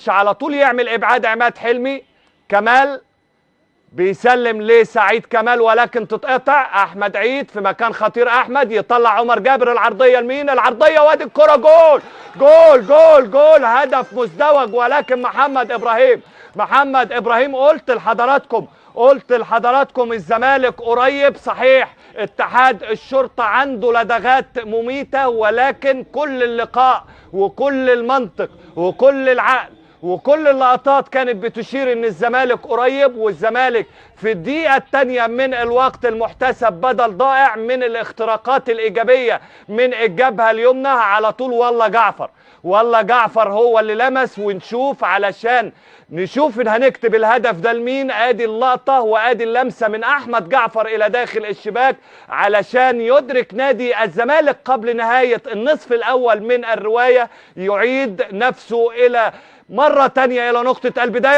على طول يعمل ابعاد عماد حلمي. كمال بيسلم لسعيد كمال ولكن تتقطع. احمد عيد في مكان خطير، احمد يطلع عمر جابر. العرضيه لمين؟ العرضيه وادي الكره، جول جول جول جول، هدف مزدوج. ولكن محمد ابراهيم قلت لحضراتكم الزمالك قريب صحيح، اتحاد الشرطه عنده لدغات مميته، ولكن كل اللقاء وكل المنطق وكل العقل وكل اللقطات كانت بتشير ان الزمالك قريب. والزمالك في الدقيقة الثانية من الوقت المحتسب بدل ضائع من الاختراقات الإيجابية من الجبهة اليمنى على طول. والله جعفر هو اللي لمس. ونشوف علشان نشوف ان هنكتب الهدف ده لمين. ادي اللقطة وادي اللمسة من احمد جعفر الى داخل الشباك علشان يدرك نادي الزمالك قبل نهاية النصف الاول من الرواية، يعيد نفسه الى مرة تانية الى نقطة البداية.